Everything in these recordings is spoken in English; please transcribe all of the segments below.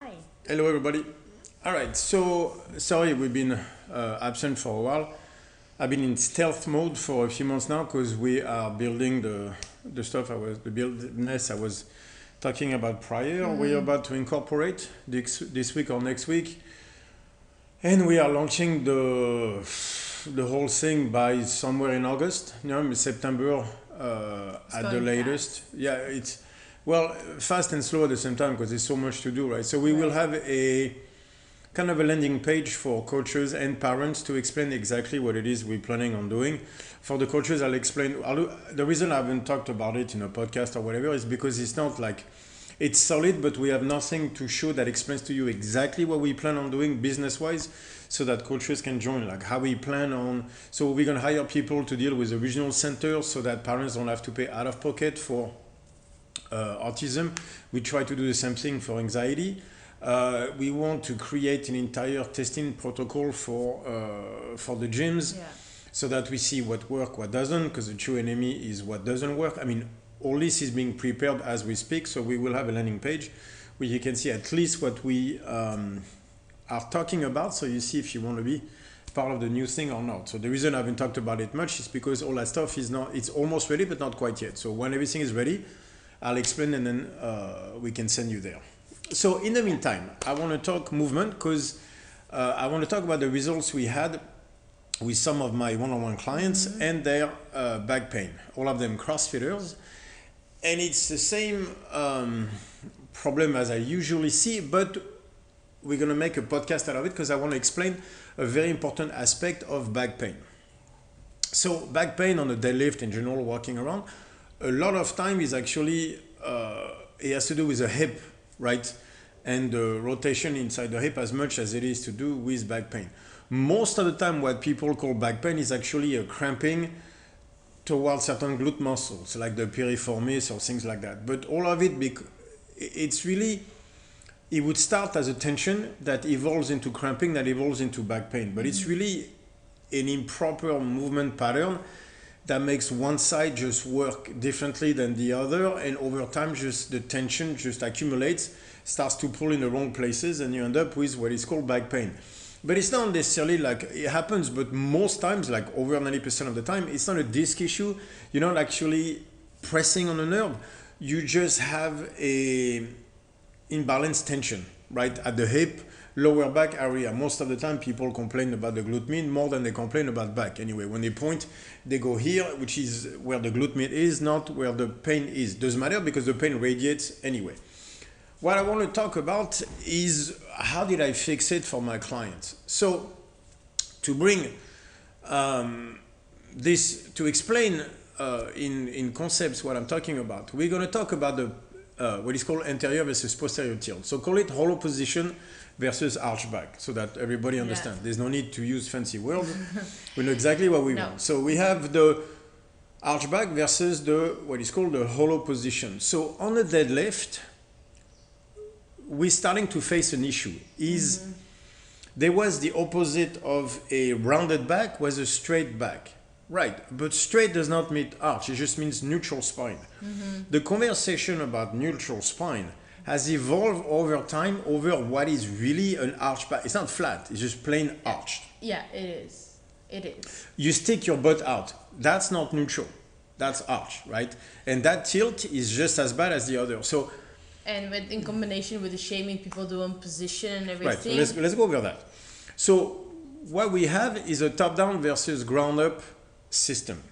Hi. Hello, everybody. All right, so sorry we've been absent for a while. I've been in stealth mode for a few months now because we are building the business I was talking about prior. We're about to incorporate this week or next week, and we are launching the whole thing by somewhere in August, September at the going latest. fast. Yeah, it's well fast and slow at the same time because there's so much to do, right? So we will Right. have a kind of a landing page for coaches and parents to explain exactly what it is we're planning on doing. For the coaches, the reason I haven't talked about it in a podcast or whatever is because it's not like it's solid, but we have nothing to show that explains to you exactly what we plan on doing business wise so that coaches can join, like how we plan on. So we're going to hire people to deal with the regional centers so that parents don't have to pay out of pocket for autism. We try to do the same thing for anxiety. We want to create an entire testing protocol for the gyms Yeah. so that we see what works, what doesn't, because the true enemy is what doesn't work. I mean, all this is being prepared as we speak, so we will have a landing page where you can see at least what we are talking about, so you see if you want to be part of the new thing or not. So the reason I haven't talked about it much is because all that stuff it's almost ready, but not quite yet. So when everything is ready, I'll explain and then we can send you there. So in the meantime, I want to talk movement because I want to talk about the results we had with some of my one-on-one clients and their back pain. All of them CrossFitters. And it's the same problem as I usually see, but we're going to make a podcast out of it because I want to explain a very important aspect of back pain. So back pain on the deadlift in general, walking around, a lot of time is actually, it has to do with the hip, right? And the rotation inside the hip as much as it is to do with back pain. Most of the time what people call back pain is actually a cramping towards certain glute muscles, like the piriformis or things like that. But all of it, it's really, it would start as a tension that evolves into cramping, that evolves into back pain. But it's really an improper movement pattern that makes one side just work differently than the other, and over time just the tension just accumulates, starts to pull in the wrong places, and you end up with what is called back pain. But it's not necessarily like it happens, but most times, like over 90% of the time, it's not a disc issue. You're not actually pressing on a nerve. You just have a imbalanced tension, right, at the hip, lower back area. Most of the time people complain about the glute med more than they complain about back. Anyway, when they point, they go here, which is where the glute med is, not where the pain is. Doesn't matter because the pain radiates anyway. What I want to talk about is how did I fix it for my clients. So to bring this, to explain in concepts what I'm talking about, we're going to talk about the what is called anterior versus posterior tilt. So call it hollow position versus arch back so that everybody understands. There's no need to use fancy words. We know exactly what we want. So we have the arch back versus the what is called the hollow position. So on the deadlift, we're starting to face an issue. There was the opposite of a rounded back was a straight back. Right, but straight does not mean arch, it just means neutral spine. The conversation about neutral spine has evolved over time over what is really an arch back. It's not flat, it's just plain arched. Yeah, it is. It is. You stick your butt out. That's not neutral, that's arch, right? And that tilt is just as bad as the other. So, And in combination with the shaming people do on position and right, so everything. let's go over that. So what we have is a top-down versus ground-up system.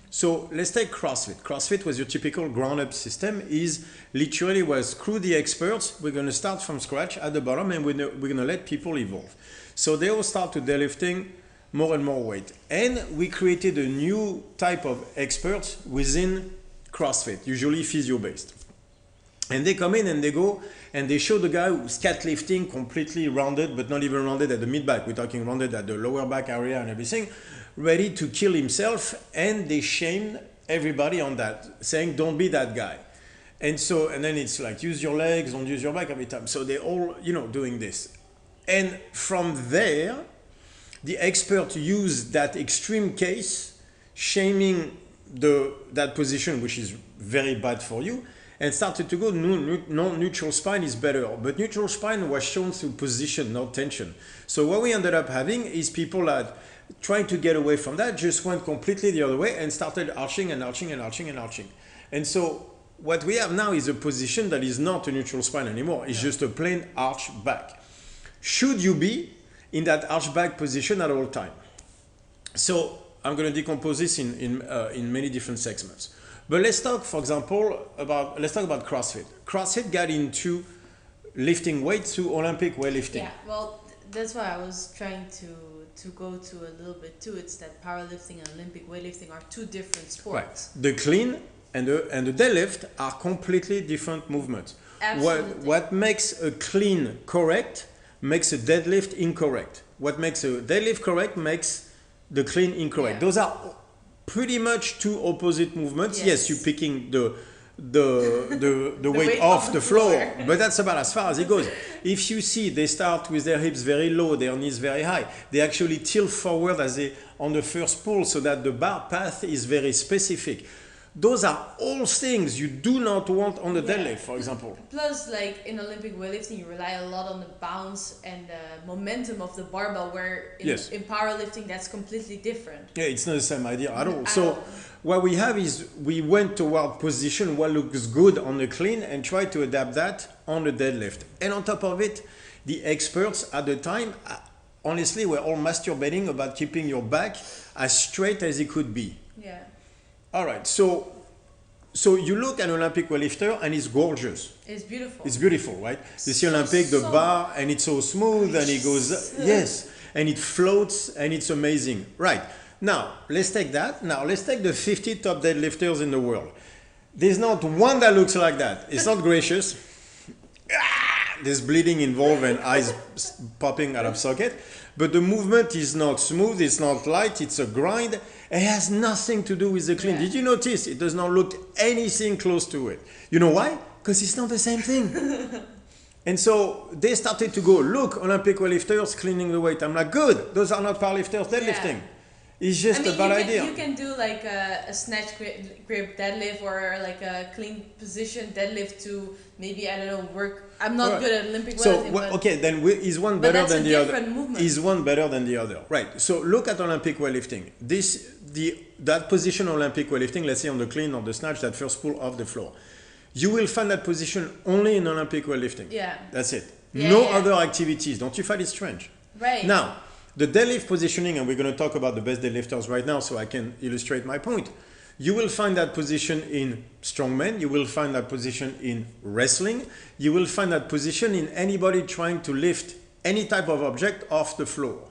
So let's take CrossFit. CrossFit was your typical ground-up system. Is literally was screw the experts. We're going to start from scratch at the bottom, and we're going to let people evolve. So they all start to deadlifting more and more weight, and we created a new type of experts within CrossFit, usually physio-based. And they come in and they go and they show the guy who's cat lifting completely rounded, but not even rounded at the mid-back. We're talking rounded at the lower back area and everything, ready to kill himself. And they shame everybody on that, saying, don't be that guy. And then it's like, use your legs, don't use your back every time. So they're all, doing this. And from there, the expert used that extreme case, shaming that position, which is very bad for you. and started to go, no, neutral spine is better. But neutral spine was shown through position, not tension. So what we ended up having is people that trying to get away from that just went completely the other way and started arching and arching and arching and arching. And so what we have now is a position that is not a neutral spine anymore. It's just a plain arch back. Should you be in that arch back position at all time? So I'm going to decompose this in many different segments. But let's talk, for example, about CrossFit. CrossFit got into lifting weights through Olympic weightlifting. Yeah, well, that's why I was trying to go to a little bit too. It's that powerlifting and Olympic weightlifting are two different sports. Right. The clean and the deadlift are completely different movements. Absolutely. What makes a clean correct makes a deadlift incorrect. What makes a deadlift correct makes the clean incorrect. Those are pretty much two opposite movements. Yes, you're picking the weight off the floor, but that's about as far as it goes. If you see, they start with their hips very low, their knees very high. They actually tilt forward as they on the first pull, so that the bar path is very specific. Those are all things you do not want on the deadlift, for example. Plus, like in Olympic weightlifting, you rely a lot on the bounce and the momentum of the barbell, where in powerlifting, that's completely different. Yeah, it's not the same idea at all. So what we have is we went toward position what looks good on the clean and try to adapt that on the deadlift. And on top of it, the experts at the time, honestly, were all masturbating about keeping your back as straight as it could be. Yeah. All right, so you look at an Olympic weightlifter and it's gorgeous. It's beautiful. It's beautiful, right? You see Olympic, the bar, and it's so smooth, and it goes, and it floats, and it's amazing. Right, now, let's take that. Now, let's take the 50 top deadlifters in the world. There's not one that looks like that. It's not gracious. There's bleeding involved and eyes popping out of socket. But the movement is not smooth, it's not light, it's a grind. It has nothing to do with the clean. Did you notice? It does not look anything close to it. You know why? Because it's not the same thing. And so they started to go, look, Olympic weightlifters cleaning the weight. I'm like, good, those are not powerlifters deadlifting. It's just a bad idea. You can do like a snatch grip deadlift or like a clean position deadlift to maybe, I don't know, work. I'm not good at Olympic weightlifting. Then is one better than the other? Is one better than the other? Right. So look at Olympic weightlifting. That position Olympic weightlifting, let's say on the clean or the snatch, that first pull off the floor. You will find that position only in Olympic weightlifting. Yeah. That's it. No other activities. Don't you find it strange? Right. Now, the deadlift positioning, and we're going to talk about the best deadlifters right now so I can illustrate my point. You will find that position in strongmen. You will find that position in wrestling. You will find that position in anybody trying to lift any type of object off the floor.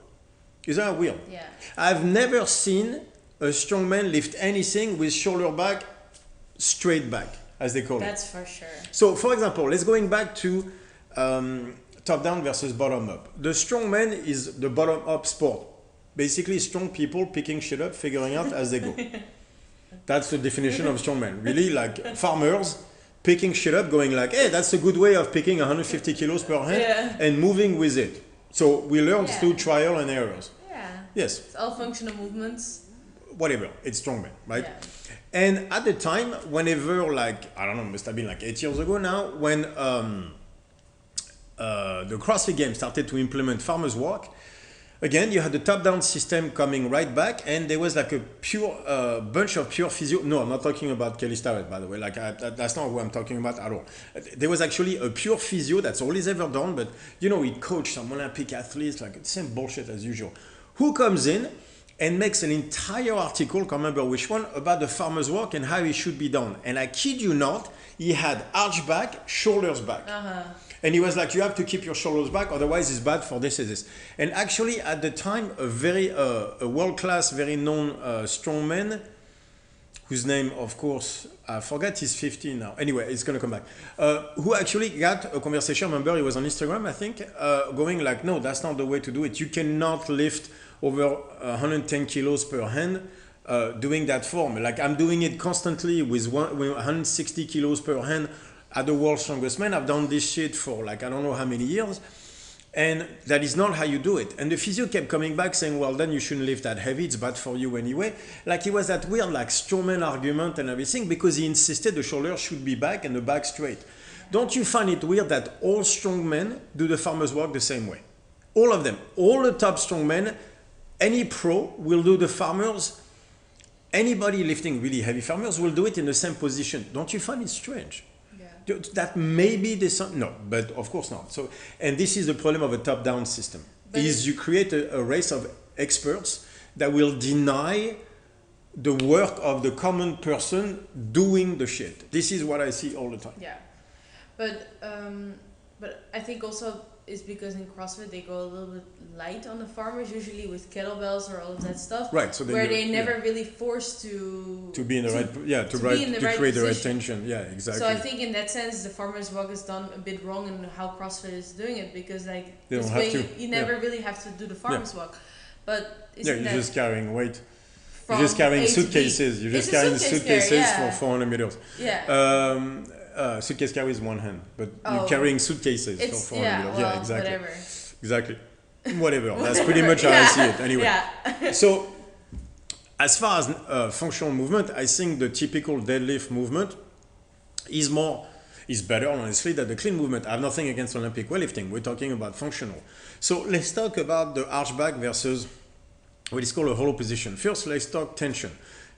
Is that weird? Yeah. I've never seen a strongman lift anything with shoulder back, straight back, as they call it. That's for sure. So, for example, let's going back to top down versus bottom up. The strongman is the bottom up sport. Basically, strong people picking shit up, figuring out as they go. That's the definition of strongman. Really, like farmers picking shit up, going like, hey, that's a good way of picking 150 kilos per hand and moving with it. So we learned through trial and errors. Yeah. Yes. It's all functional movements. Whatever. It's strongman, right? Yeah. And at the time, whenever, like, I don't know, must have been like 8 years ago now, when the CrossFit Games started to implement farmers walk, again, you had the top-down system coming right back, and there was like a pure bunch of pure physio. No, I'm not talking about Kelly Starrett, by the way. Like that's not who I'm talking about at all. There was actually a pure physio that's all he's ever done, but you know, he coached some Olympic athletes, like the same bullshit as usual. Who comes in and makes an entire article, can't remember which one, about the farmer's walk and how it should be done. And I kid you not, he had arch back, shoulders back. And he was like, you have to keep your shoulders back, otherwise it's bad for this and this. And actually, at the time, a world-class, very known strongman, whose name, of course, I forgot, he's 15 now. Anyway, it's going to come back. Who actually got a conversation, remember, he was on Instagram, I think, going like, no, that's not the way to do it. You cannot lift over 110 kilos per hand doing that form. Like, I'm doing it constantly with 160 kilos per hand at the world's strongest man. I've done this shit for like, I don't know how many years. And that is not how you do it. And the physio kept coming back saying, well, then you shouldn't lift that heavy. It's bad for you anyway. Like, it was that weird, like, strongman argument and everything, because he insisted the shoulder should be back and the back straight. Don't you find it weird that all strongmen do the farmer's walk the same way? All of them. All the top strongmen, any pro will do the farmer's. Anybody lifting really heavy farmers will do it in the same position. Don't you find it strange? That maybe there's some, no, but of course not. So, and this is the problem of a top-down system, is you create a race of experts that will deny the work of the common person doing the shit. This is what I see all the time. Yeah, but I think also it's because in CrossFit they go a little bit light on the farmers, usually with kettlebells or all of that stuff. Right. So where they never really forced to be in the right create the right tension. Yeah, exactly. So I think in that sense the farmers walk is done a bit wrong in how CrossFit is doing it, because like they this way you never really have to do the farmers walk. But you're just carrying weight. You're just carrying suitcases. You're just carrying suitcases for 400 meters. Yeah. Suitcase carries one hand, but you're carrying suitcases for 400 meters. Yeah, exactly. Whatever. Exactly. Whatever. That's pretty much how I see it. Anyway. Yeah. So, as far as functional movement, I think the typical deadlift movement is better, honestly, than the clean movement. I have nothing against Olympic weightlifting. We're talking about functional. So let's talk about the arch back versus what is called a hollow position. First, let's talk tension.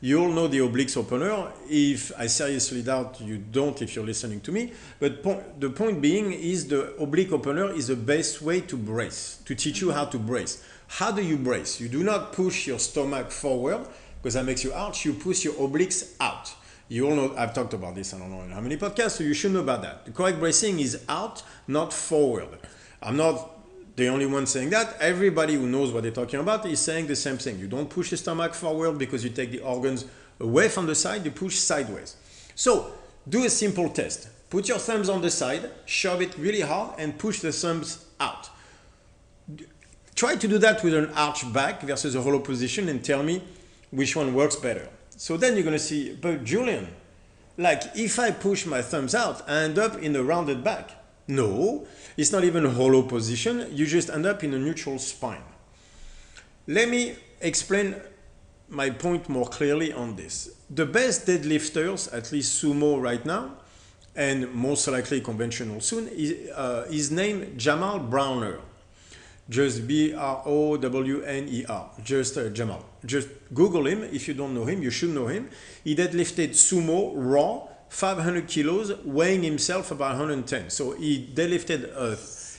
You all know the obliques opener. If I seriously doubt you don't, if you're listening to me, but the point being is the oblique opener is the best way to brace, to teach you how to brace. How do you brace? You do not push your stomach forward, because that makes you arch. You push your obliques out. You all know, I've talked about this, I don't know in how many podcasts, so you should know about that. The correct bracing is out, not forward. I'm not the only one saying that. Everybody who knows what they're talking about is saying the same thing. You don't push the stomach forward because you take the organs away from the side, you push sideways. So do a simple test. Put your thumbs on the side, shove it really hard, and push the thumbs out. Try to do that with an arch back versus a hollow position and tell me which one works better. So then you're going to see, but Julian, like if I push my thumbs out, I end up in a rounded back. No, it's not even a hollow position. You just end up in a neutral spine. Let me explain my point more clearly on this. The best deadlifters, at least sumo right now, and most likely conventional soon, is named Jamal Browner. Just Browner. Just Jamal. Just Google him. If you don't know him, you should know him. He deadlifted sumo raw, 500 kilos, weighing himself about 110. So he deadlifted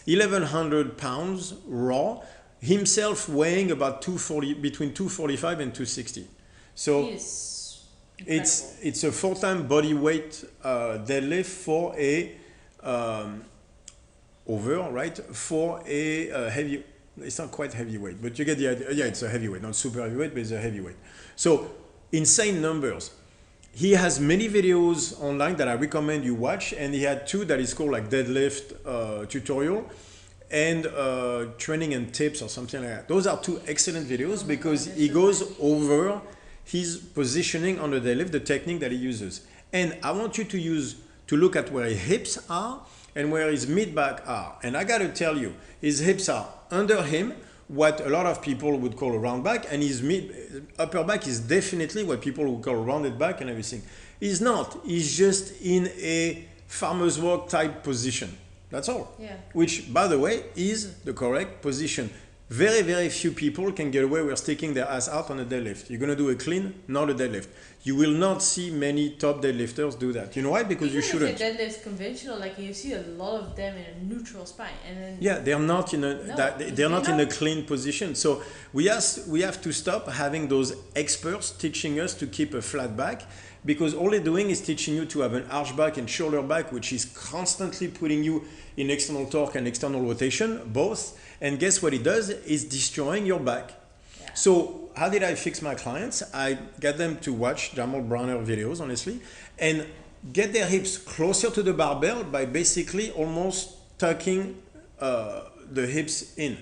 1,100 pounds raw, himself weighing about 240, between 245 and 260. So it's a full-time body weight deadlift for a for a heavy. It's not quite heavyweight, but you get the idea. Yeah, it's a heavyweight, not super heavyweight, but it's a heavyweight. So insane numbers. He has many videos online that I recommend you watch, and he had two that is called like deadlift tutorial and training and tips or something like that. Those are two excellent videos because he goes over his positioning on the deadlift, the technique that he uses. And I want you to look at where his hips are and where his mid-back are. And I got to tell you, his hips are under him, what a lot of people would call a round back, and his upper back is definitely what people would call a rounded back and everything. He's not. He's just in a farmer's walk type position. That's all. Yeah. Which, by the way, is the correct position. Very, very few people can get away with sticking their ass out on a deadlift. You're going to do a clean, not a deadlift. You will not see many top deadlifters do that. You know why? Because you shouldn't. If you deadlift conventional, like you see a lot of them in a neutral spine, and then yeah, they're not in a clean position. So we have to stop having those experts teaching us to keep a flat back, because all they're doing is teaching you to have an arch back and shoulder back, which is constantly putting you in external torque and external rotation, both. And guess what it does? It's destroying your back. Yeah. So how did I fix my clients? I get them to watch Jamal Browner videos, honestly, and get their hips closer to the barbell by basically almost tucking the hips in.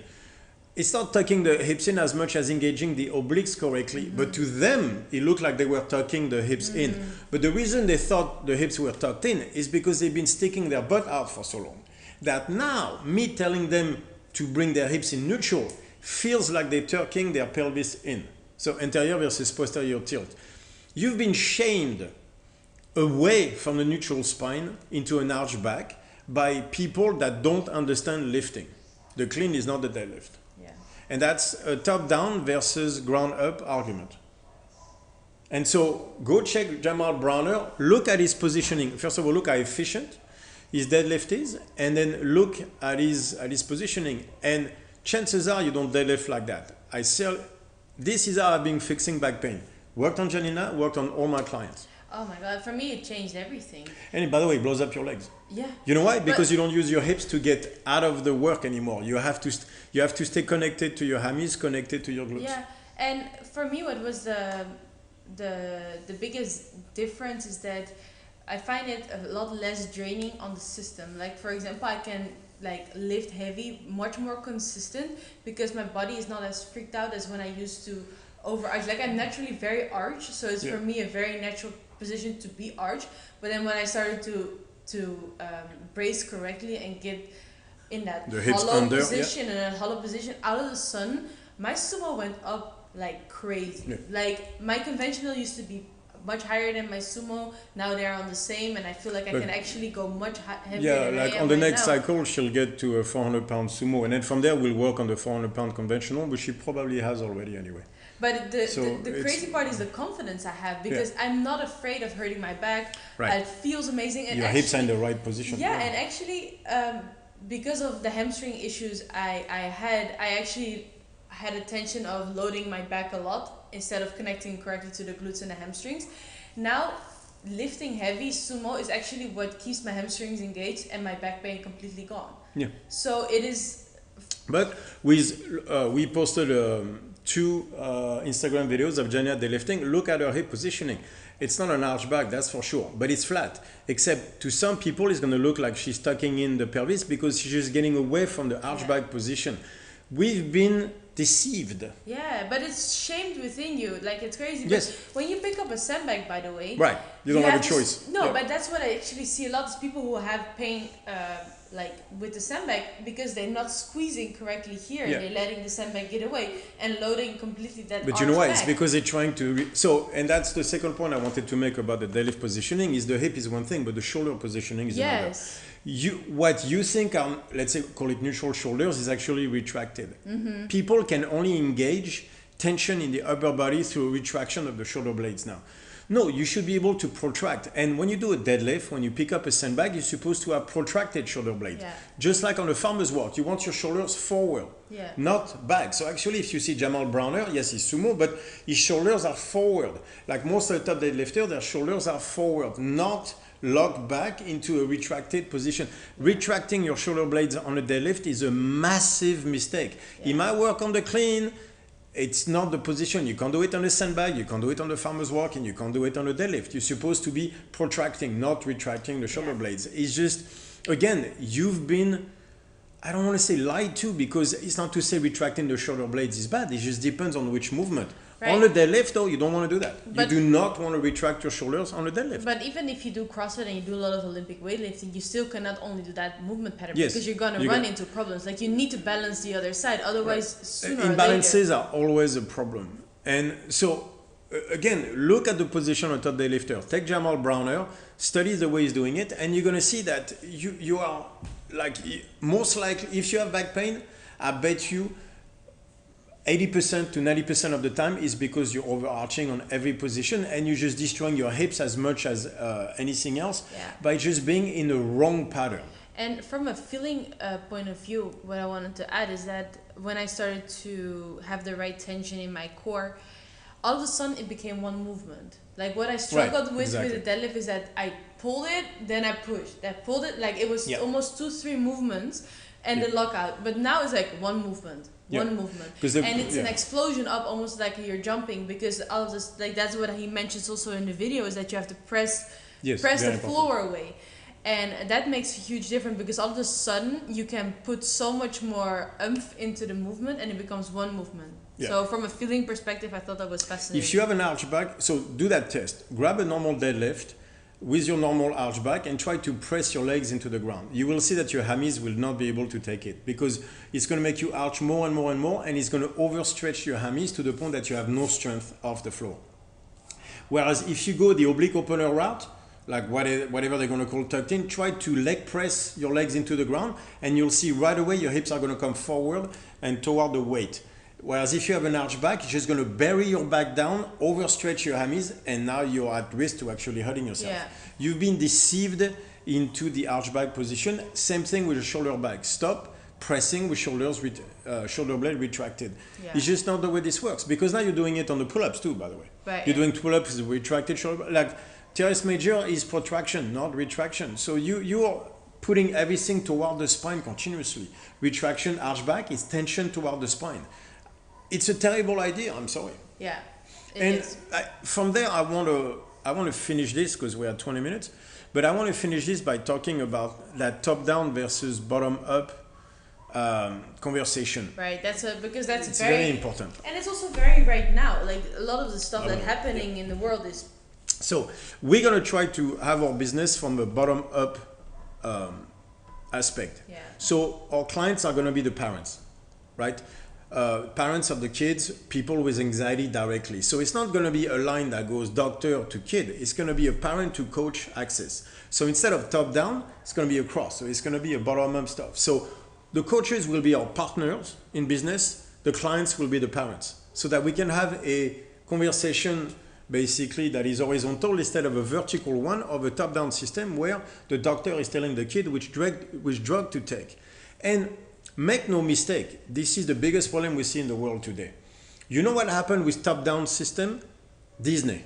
It's not tucking the hips in as much as engaging the obliques correctly, but to them, it looked like they were tucking the hips in. But the reason they thought the hips were tucked in is because they've been sticking their butt out for so long. That now, me telling them to bring their hips in neutral feels like they're tucking their pelvis in. So anterior versus posterior tilt. You've been shamed away from the neutral spine into an arch back by people that don't understand lifting. The clean is not the deadlift. Yeah. And that's a top-down versus ground-up argument. And so go check Jamal Browner, look at his positioning. First of all, look how efficient his deadlift is, and then look at his positioning. And chances are you don't deadlift like that. This is how I've been fixing back pain. Worked on Janina, worked on all my clients. Oh my God, for me it changed everything. And by the way, it blows up your legs. Yeah. You know why? Because you don't use your hips to get out of the work anymore. You have to stay connected to your hammies, connected to your glutes. Yeah, and for me what was the biggest difference is that I find it a lot less draining on the system. Like for example, I can like lift heavy much more consistent because my body is not as freaked out as when I used to overarch. Like I'm naturally very arched, so it's for me a very natural position to be arched. But then when I started to brace correctly and get in that hollow position and a hollow position out of the sun, my sumo went up like crazy. Yeah. Like my conventional used to be much higher than my sumo. Now they're on the same, and I feel like I can actually go much heavier. Yeah, like on the next cycle, she'll get to a 400-pound sumo, and then from there we'll work on the 400-pound conventional, which she probably has already anyway. But the crazy part is the confidence I have because I'm not afraid of hurting my back. Right. It feels amazing. And your hips are in the right position. Yeah, and actually, because of the hamstring issues I actually had a tension of loading my back a lot instead of connecting correctly to the glutes and the hamstrings. Now, lifting heavy sumo is actually what keeps my hamstrings engaged and my back pain completely gone. Yeah. So it is. But we posted 2 Instagram videos of Jania deadlifting. Look at her hip positioning. It's not an arch back, that's for sure, but it's flat. Except to some people, it's going to look like she's tucking in the pelvis because she's just getting away from the arch back position. We've been deceived. Yeah, but it's shamed within you. Like it's crazy. Yes. But when you pick up a sandbag, by the way, right, you don't have a choice. No, but that's what I actually see a lot is people who have pain. Like with the sandbag because they're not squeezing correctly here, they're letting the sandbag get away and loading completely that. But you know why? It's because they're trying to. And that's the second point I wanted to make about the deadlift positioning is the hip is one thing, but the shoulder positioning is another. What you think are, let's say, call it neutral shoulders is actually retracted. Mm-hmm. People can only engage tension in the upper body through retraction of the shoulder blades now. No, you should be able to protract. And when you do a deadlift, when you pick up a sandbag, you're supposed to have protracted shoulder blades. Yeah. Just like on a farmer's walk, you want your shoulders forward, not back. So actually, if you see Jamal Browner, yes, he's sumo, but his shoulders are forward. Like most of the top deadlifters, their shoulders are forward, not locked back into a retracted position. Retracting your shoulder blades on a deadlift is a massive mistake. Yeah. In my work on the clean, it's not the position. You can't do it on a sandbag, you can't do it on the farmer's walk, and you can't do it on a deadlift. You're supposed to be protracting, not retracting the shoulder blades. It's just, again, you've been, I don't want to say lied to, because it's not to say retracting the shoulder blades is bad. It just depends on which movement. Right. On a deadlift, though, you don't want to do that. But you do not want to retract your shoulders on a deadlift. But even if you do CrossFit and you do a lot of Olympic weightlifting, you still cannot only do that movement pattern because you're going to run into problems. Like you need to balance the other side. Otherwise, sooner or later... Imbalances are always a problem. And so, again, look at the position of top deadlifter. Take Jamal Browner, study the way he's doing it, and you're going to see that you are, like, most likely, if you have back pain, I bet you 80% to 90% of the time is because you're overarching on every position and you're just destroying your hips as much as anything else by just being in the wrong pattern. And from a feeling point of view, what I wanted to add is that when I started to have the right tension in my core, all of a sudden it became one movement. Like what I struggled with the deadlift is that I pulled it, then I pushed. I pulled it, like it was almost 2-3 movements and the lockout. But now it's like one movement. One movement, and it's an explosion up, almost like you're jumping, because all of this, like that's what he mentions also in the video, is that you have to press the floor away, and that makes a huge difference because all of a sudden you can put so much more oomph into the movement, and it becomes one movement. Yeah. So from a feeling perspective, I thought that was fascinating. If you have an arch back, so do that test. Grab a normal deadlift with your normal arch back and try to press your legs into the ground. You will see that your hammies will not be able to take it because it's going to make you arch more and more and more, and it's going to overstretch your hammies to the point that you have no strength off the floor. Whereas if you go the oblique opener route, like whatever they're going to call tucked in, try to leg press your legs into the ground, and you'll see right away your hips are going to come forward and toward the weight. Whereas if you have an arch back, you're just going to bury your back down, overstretch your hammies, and now you're at risk to actually hurting yourself. Yeah. You've been deceived into the arch back position. Same thing with the shoulder back. Stop pressing with shoulder blade retracted. Yeah. It's just not the way this works, because now you're doing it on the pull-ups too, by the way. Right. You're doing pull-ups with retracted shoulder, like teres major is protraction, not retraction. So you are putting everything toward the spine continuously. Retraction, arch back is tension toward the spine. It's a terrible idea. I'm sorry. Yeah. From there, I want to finish this because we are 20 minutes, but I want to finish this by talking about that top-down versus bottom-up conversation. Right. Because that's very important, and it's also very right now. Like a lot of the stuff that's happening in the world is. So we're gonna try to have our business from a bottom-up aspect. Yeah. So our clients are gonna be the parents, right? Parents of the kids, people with anxiety directly. So it's not going to be a line that goes doctor to kid. It's going to be a parent to coach access. So instead of top down, it's going to be across. So it's going to be a bottom up stuff. So the coaches will be our partners in business. The clients will be the parents, so that we can have a conversation basically that is horizontal instead of a vertical one of a top down system where the doctor is telling the kid which drug to take. And make no mistake, this is the biggest problem we see in the world today. You know what happened with top-down system? Disney.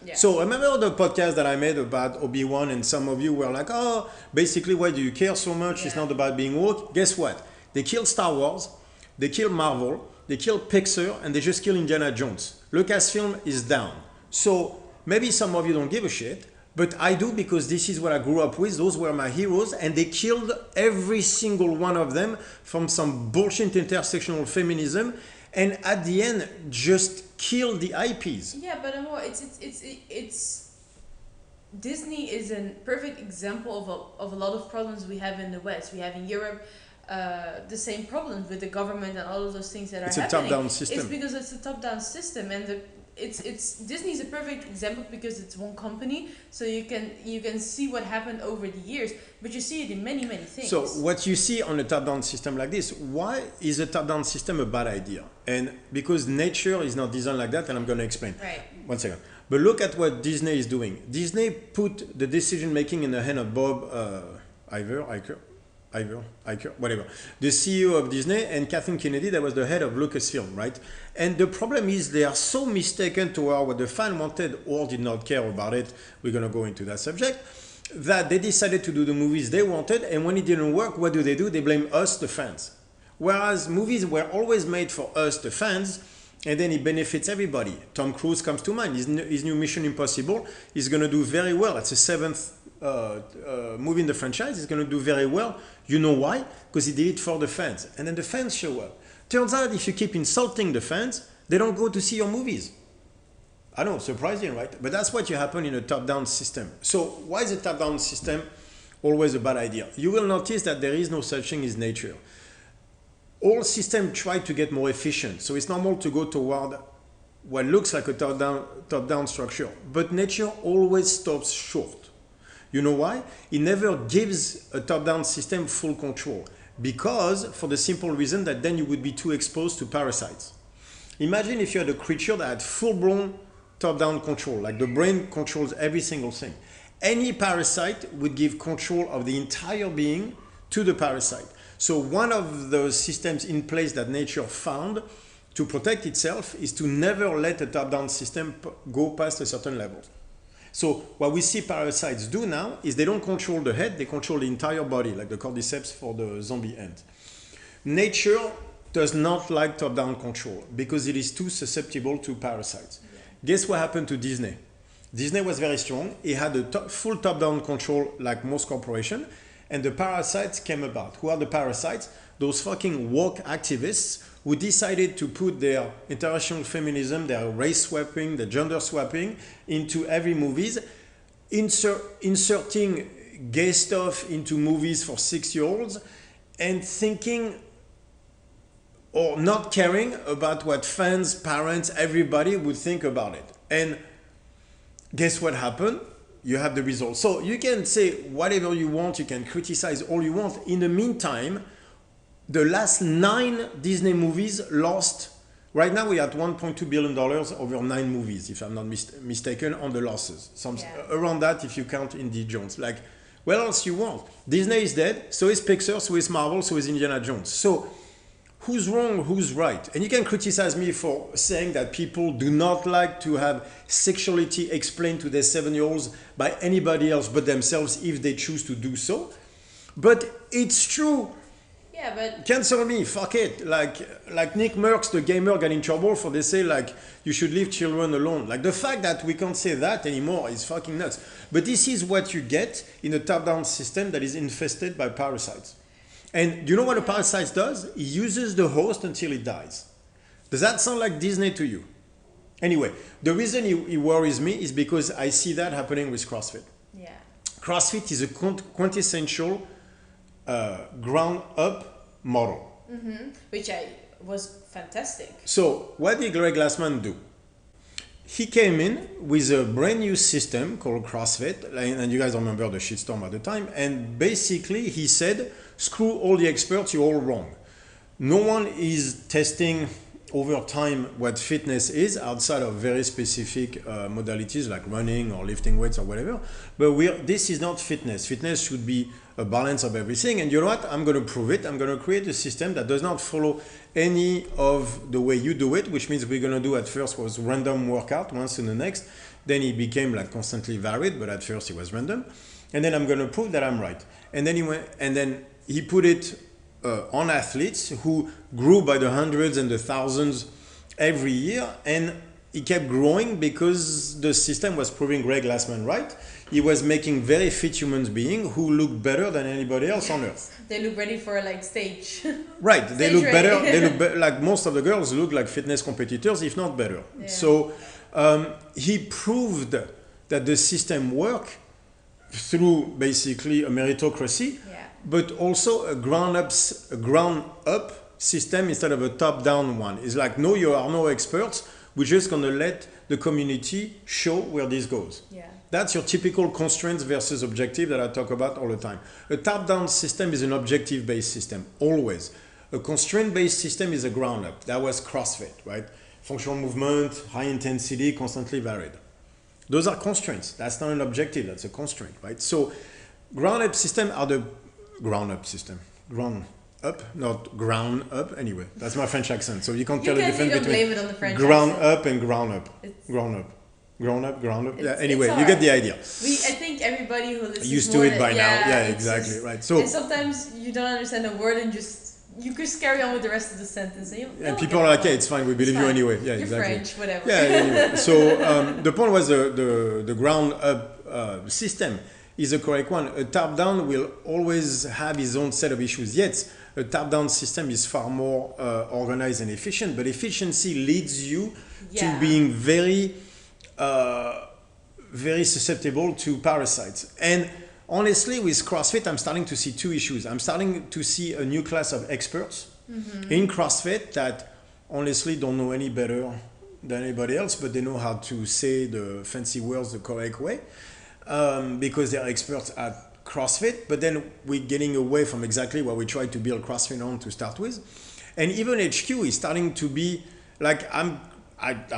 Yeah. So remember the podcast that I made about Obi-Wan, and some of you were like, oh, basically why do you care so much? Yeah. It's not about being woke. Guess what? They killed Star Wars, they killed Marvel, they killed Pixar, and they just killed Indiana Jones. Lucasfilm is down. So maybe some of you don't give a shit, but I do, because this is what I grew up with. Those were my heroes, and they killed every single one of them from some bullshit intersectional feminism, and at the end just killed the IPs. Yeah, but it's Disney is a perfect example of a lot of problems we have in the West. We have in Europe the same problems with the government and all of those things that are happening. It's a top-down system. It's because it's a top-down system, and it's Disney's a perfect example because it's one company, so you can see what happened over the years, but you see it in many things. So what you see on a top-down system like this, why is a top-down system a bad idea? And because nature is not designed like that, and I'm going to explain. Right. 1 second. But look at what Disney is doing. Disney put the decision making in the hand of Bob Iger, whatever, the CEO of Disney, and Kathleen Kennedy, that was the head of Lucasfilm, right? And the problem is they are so mistaken toward what the fan wanted or did not care about it. We're going to go into that subject, that they decided to do the movies they wanted, and when it didn't work, what do? They blame us, the fans. Whereas movies were always made for us, the fans, and then it benefits everybody. Tom Cruise comes to mind. His new Mission Impossible is going to do very well. It's the 7th movie in the franchise. Is going to do very well. You know why? Because he did it for the fans, and then the fans show up. Turns out if you keep insulting the fans, they don't go to see your movies. I know, surprising, right? But that's what you happen in a top-down system. So why is a top-down system always a bad idea? You will notice that there is no such thing as nature. All systems try to get more efficient, so it's normal to go toward what looks like a top-down structure, but nature always stops short. You know why? It never gives a top-down system full control, because for the simple reason that then you would be too exposed to parasites. Imagine if you had a creature that had full-blown top-down control, like the brain controls every single thing. Any parasite would give control of the entire being to the parasite. So one of the systems in place that nature found to protect itself is to never let a top-down system go past a certain level. So what we see parasites do now is they don't control the head, they control the entire body, like the cordyceps for the zombie ant. Nature does not like top-down control because it is too susceptible to parasites. Yeah. Guess what happened to Disney? Disney was very strong. It had a full top-down control like most corporations, and the parasites came about. Who are the parasites? Those fucking woke activists who decided to put their intersectional feminism, their race swapping, their gender swapping into every movies. inserting gay stuff into movies for 6-year-olds and thinking or not caring about what fans, parents, everybody would think about it. And guess what happened? You have the result. So you can say whatever you want, you can criticize all you want. In the meantime, the last 9 Disney movies lost. Right now we're at $1.2 billion over 9 movies, if I'm not mistaken, on the losses. Around that if you count Indiana Jones. Like, what else you want? Disney is dead, so is Pixar, so is Marvel, so is Indiana Jones. So who's wrong, who's right? And you can criticize me for saying that people do not like to have sexuality explained to their 7-year-olds by anybody else but themselves if they choose to do so. But it's true. Yeah, but cancel me, fuck it. Like Nick Merckx, the gamer, got in trouble for they say like you should leave children alone. Like the fact that we can't say that anymore is fucking nuts. But this is what you get in a top-down system that is infested by parasites. And do you know what a parasite does? It uses the host until it dies. Does that sound like Disney to you? Anyway, the reason it worries me is because I see that happening with CrossFit. Yeah. CrossFit is a quintessential ground-up model. Which was fantastic. So what did Greg Glassman do? He came in with a brand new system called CrossFit, and you guys remember the shitstorm at the time, and basically he said, screw all the experts, you're all wrong. No one is testing over time what fitness is outside of very specific modalities like running or lifting weights or whatever. But this is not fitness. Fitness should be a balance of everything. And you know what? I'm going to prove it. I'm going to create a system that does not follow any of the way you do it, which means we're going to do at first was random workout once in the next. Then it became like constantly varied, but at first it was random. And then I'm going to prove that I'm right. And then he put it on athletes who grew by the hundreds and the thousands every year, and it kept growing because the system was proving Greg Glassman right. He was making very fit human beings who looked better than anybody else on earth. They look ready for like stage. Right, they look better. They look like most of the girls look like fitness competitors, if not better. Yeah. So he proved that the system worked through basically a meritocracy. But also a ground up system instead of a top down one. It's like, no, you are no experts. We're just going to let the community show where this goes. Yeah. That's your typical constraints versus objective that I talk about all the time. A top down system is an objective based system, always. A constraint based system is a ground up. That was CrossFit, right? Functional movement, high intensity, constantly varied. Those are constraints. That's not an objective, that's a constraint, right? So ground up system are the ground up system. Ground up, not ground up. Anyway, that's my French accent. So you can't tell the difference between blame it on the French ground accent. Up and ground up. Ground up. Grown up. Yeah, anyway, you get the idea. I think everybody who listens used to it by now. Yeah, exactly. Right. So and sometimes you don't understand a word and you just carry on with the rest of the sentence. And people are like, yeah, it's fine. We believe you anyway. Yeah, You're exactly. French, whatever. Yeah, anyway. So the point was the ground up system is the correct one. A top down will always have his own set of issues. Yet a top down system is far more organized and efficient, but efficiency leads you to being very susceptible to parasites. And honestly, with CrossFit, I'm starting to see 2 issues. I'm starting to see a new class of experts in CrossFit that honestly don't know any better than anybody else, but they know how to say the fancy words the correct way. Because they're experts at CrossFit, but then we're getting away from exactly what we tried to build CrossFit on to start with. And even HQ is starting to be like, I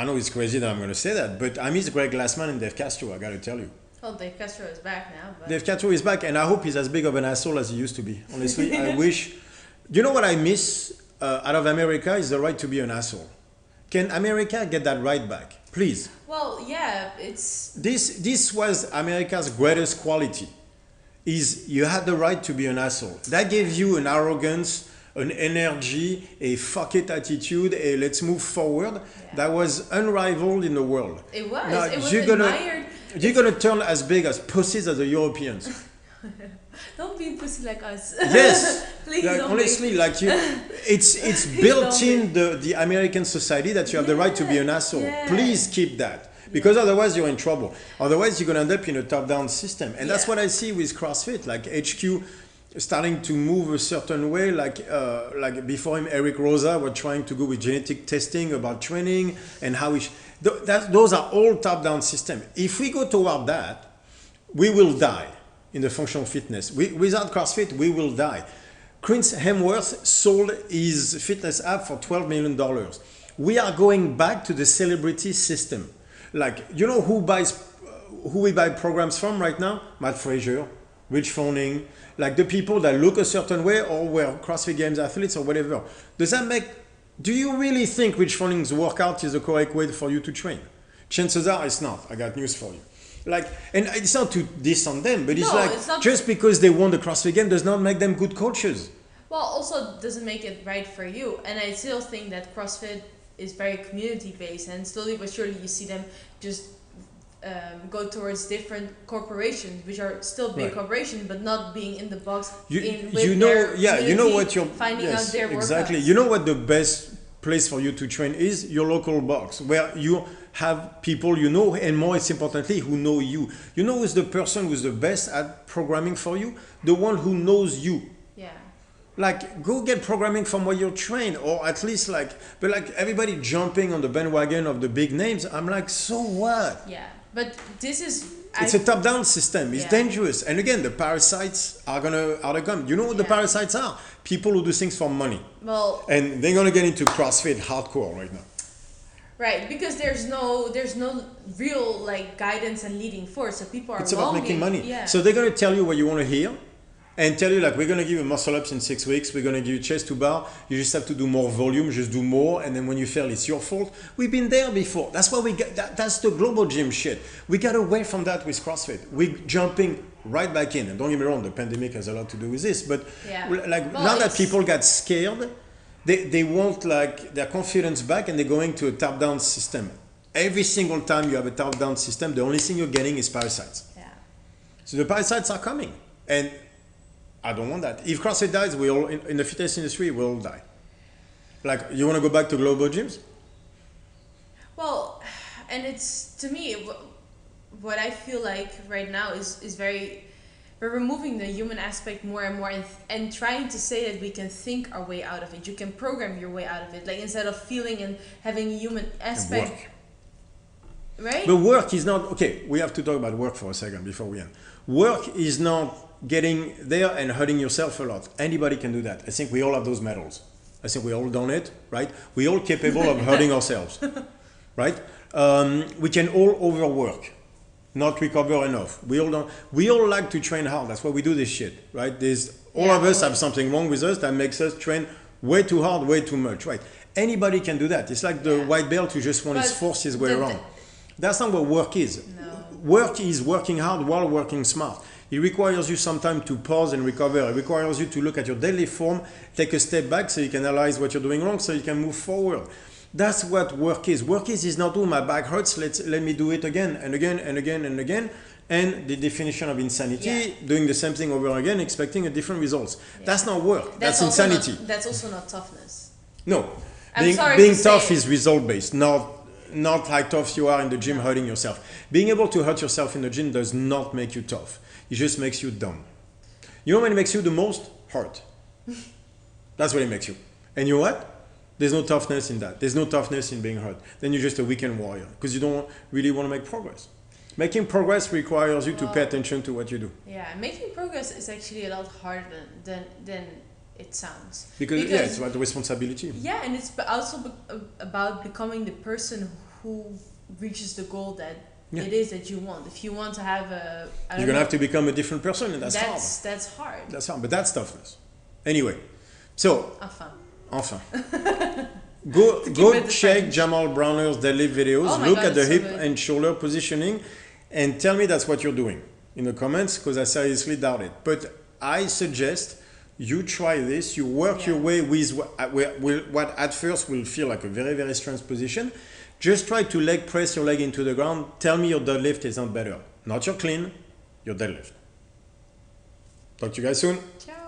know it's crazy that I'm going to say that, but I miss Greg Glassman and Dave Castro, I got to tell you. Well, Dave Castro is back now. But... Dave Castro is back, and I hope he's as big of an asshole as he used to be. Honestly, I wish... Do you know what I miss out of America is the right to be an asshole. Can America get that right back? Please. Well, yeah, it's... This was America's greatest quality, is you had the right to be an asshole. That gave you an arrogance, an energy, a fuck it attitude, a let's move forward. Yeah. That was unrivaled in the world. It was. Now, it was admired. You're going to turn as big as pussies as the Europeans. Don't be a pussy like us. Yes. Please like, don't honestly, be. like it's built in the American society that you have the right to be an asshole. Yeah. Please keep that. because otherwise you're in trouble. Otherwise you're going to end up in a top-down system. And that's what I see with CrossFit, like HQ starting to move a certain way, like before him, Eric Rosa were trying to go with genetic testing about training and how those are all top-down system. If we go toward that, we will die in the functional fitness. Without CrossFit, we will die. Chris Hemsworth sold his fitness app for $12 million. We are going back to the celebrity system. Like, you know who we buy programs from right now? Matt Frazier, Rich Froning, like the people that look a certain way or were CrossFit Games athletes or whatever. Do you really think Rich Froning's workout is the correct way for you to train? Chances are it's not. I got news for you. Like, and it's not to diss on them, but it's just because they won the CrossFit Game does not make them good coaches. Well, also doesn't make it right for you. And I still think that CrossFit is very community based, and slowly but surely you see them just go towards different corporations, which are still big corporations, but not being in the box. Finding out their exactly. workouts. You know what the best place for you to train is? Your local box, where you have people you know, and most importantly, who know you. You know who's the person who's the best at programming for you? The one who knows you. Yeah. Like, go get programming from where you're trained, or at least but everybody jumping on the bandwagon of the big names. I'm like, so what? Yeah, but this is... It's a top-down system. It's dangerous. And again, the parasites are gonna come. You know what the parasites are? People who do things for money. Well... And they're gonna get into CrossFit hardcore right now. Right, because there's no real guidance and leading force. So people are It's about making money. Yeah. So they're gonna tell you what you want to hear. And tell you we're going to give you muscle ups in 6 weeks. We're going to give you chest to bar. You just have to do more volume, just do more. And then when you fail, it's your fault. We've been there before. That's why we get that's the global gym shit. We got away from that with CrossFit. We're jumping right back in. And don't get me wrong, the pandemic has a lot to do with this. But now that people got scared, they want their confidence back, and they're going to a top-down system. Every single time you have a top-down system, the only thing you're getting is parasites. Yeah. So the parasites are coming. And I don't want that. If CrossFit dies, we all in the fitness industry will all die. You want to go back to global gyms? Well, and it's, to me, what I feel like right now is we're removing the human aspect more and more, and trying to say that we can think our way out of it. You can program your way out of it, instead of feeling and having a human aspect. Right? But work is not, okay, we have to talk about work for a second before we end. Work is not getting there and hurting yourself a lot. Anybody can do that. I think we all have those medals. I think we all done it, right? We're all capable of hurting ourselves, right? We can all overwork, not recover enough. We all like to train hard. That's why we do this shit, right? All of us have something wrong with us that makes us train way too hard, way too much, right? Anybody can do that. It's like the white belt who just wants to force his way around. That's not what work is. No. Work is working hard while working smart. It requires you some time to pause and recover. It requires you to look at your daily form, take a step back so you can analyze what you're doing wrong so you can move forward. That's what work is. Work is not, oh, my back hurts, let me do it again and again and again and again. And the definition of insanity, doing the same thing over again, expecting a different results. Yeah. That's not work. That's insanity. That's also not toughness. No. Being tough is result-based, not how tough you are in the gym hurting yourself. Being able to hurt yourself in the gym does not make you tough. It just makes you dumb. You know what makes you the most? Hurt. That's what it makes you. And you know what? There's no toughness in that. There's no toughness in being hurt. Then you're just a weekend warrior because you don't really want to make progress. Making progress requires you to pay attention to what you do. Yeah, making progress is actually a lot harder than it sounds. Because it's about the responsibility. Yeah, and it's also about becoming the person who reaches the goal that it is that you want. If you want to have you're going to have to become a different person, and that's hard. That's hard. That's hard, but that's toughness. Anyway, so... Enfin. Go check Jamal Browner's deadlift videos. Look at the hip and shoulder positioning and tell me that's what you're doing in the comments, because I seriously doubt it. But I suggest you try this. You work your way with what at first will feel like a very, very strange position. Just try to leg press your leg into the ground. Tell me your deadlift is not better. Not your clean, your deadlift. Talk to you guys soon. Ciao.